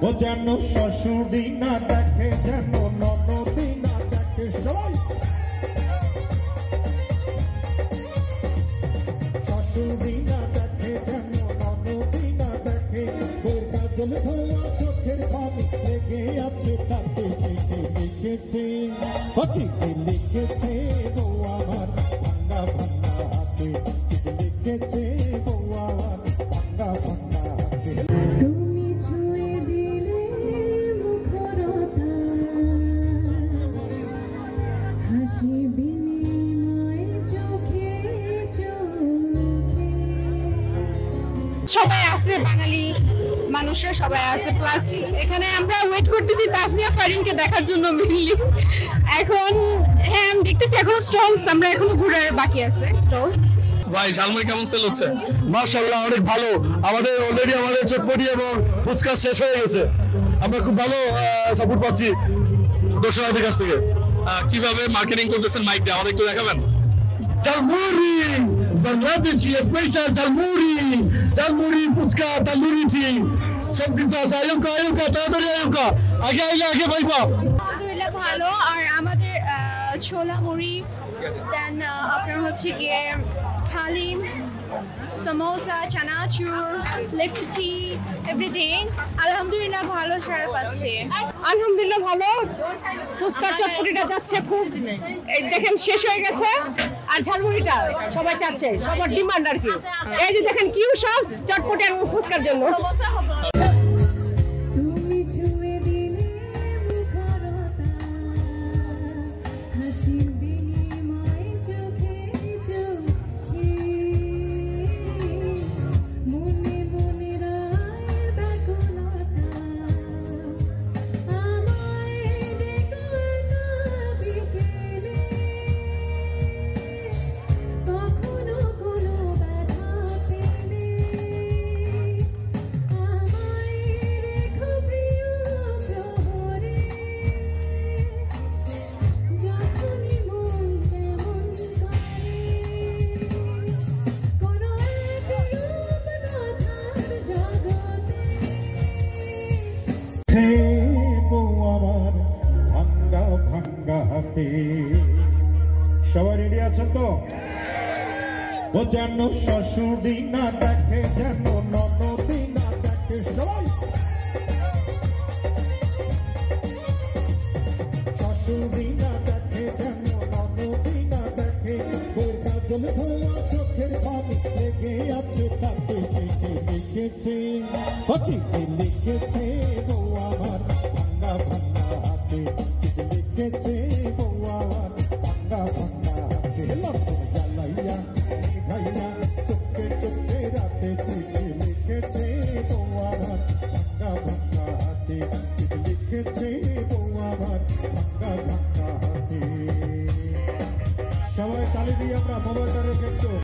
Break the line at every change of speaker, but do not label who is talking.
ও যেন শাশুড়ি না দেখে, যেন ননদি না দেখে, সবাই শাশুড়ি না দেখে, যেন ননদি না দেখে, ওর কাজল ধোয়া চোখের পানি লেগে আছে, তাতে চিঠি লিখেছে, চিঠি লিখেছে বউ আমার ভাঙ্গা ভাঙ্গা হাতে, চিঠি লিখেছে বউ আমার ভাঙ্গা ভাঙ্গা হাতে।
তুমি ছুঁয়ে দিলে মুখরতা, হাসি বিনিময় চোখে চোখে।
সবাই আছে, বাঙালি মানুষরা সবাই আছে, প্লাস এখানে আমরা ওয়েট করতেছি তাসনিয়া ফারিনকে দেখার জন্য মেইনলি। এখন হ্যাঁ আমি দেখতেছি এখনো স্টলস, আমরা এখনো ঘুরে বাকি আছে স্টলস।
ভাই ঝালমুড়ি কেমন সেল হচ্ছে? মাশাআল্লাহ অনেক ভালো। আমাদের অলরেডি আমাদের চটপটি এবং ফুচকা শেষ হয়ে গেছে। আমরা খুব ভালো সাপোর্ট পাচ্ছি দর্শনার্থীদের কাছ থেকে। কিভাবে মার্কেটিং করতেছেন মাইক দিয়ে আমাদের একটু দেখাবেন? ঝালমুড়ি বাংলাদেশি স্পেশাল ঝালমুড়ি, ঝালমুড়ি ফুচকা তান্দুরি ঠিক সব কিছু আছে। আয়ুকা তাড়াতাড়ি আয়ুকা, আগে আগে আগে ভাইবা।
আলহামদুলিল্লাহ ভালো। আর আমাদের ছোলা মুড়ি, দেন আপনার হচ্ছে গিয়ে হালিম, সমোসা, চানাচুর, লিফট টি, এভরিথিং আলহামদুলিল্লাহ ভালো সাড়া পাচ্ছে। আলহামদুলিল্লাহ ভালো। ফুচকা চটপটিটা যাচ্ছে খুব, দেখেন শেষ হয়ে গেছে। আর ঝালমুড়িটা সবাই চাচ্ছে, সবার ডিমান্ড আর কি। এই যে দেখেন কিউ সব চটপটি আর ফুচকার জন্য।
তুমি ছুঁয়ে দিলে মুখরতা, হাসি বিনিময় চোখে চোখে, মনে মনে রায় ব্যাকুলতা, আমায় ডেকো একা বিকেলে, কখনো কোনো ব্যথা পেলে, আমায় রেখো প্রিয় প্রহরে, যখনই মন তেমন করে, কোনো এক রূপকথার জগতে।
ছে বউ আমার ভাঙ্গা ভাঙ্গা হাতে। সবাই রেডি আছেন তো? ও যেন শাশুড়ি না দেখে, যেন ননদি না দেখে, সবাই শাশুড়ি না দেখে, যেন ননদি না দেখে, ওর কাজল ধোয়া চোখের পানি লেগে আছে, তাতে চিঠি লিখেছে, চিঠি লিখেছে বউ আমার ভাঙ্গা ভাঙ্গা হাতে, চিঠি লিখেছে বউ আমার ভাঙ্গা ভাঙ্গা হাতে। লম্বর জ্বালাইয়া ভাইয়া চোখে চোখে রাতে, চিঠি লিখেছে বউ আমার ভাঙ্গা ভাঙ্গা হাতে, চিঠি লিখেছে বউ আমার ভাঙ্গা ভাঙ্গা হাতে। সবাই তালি দিয়ে আমরা মোবাইলটা রেখে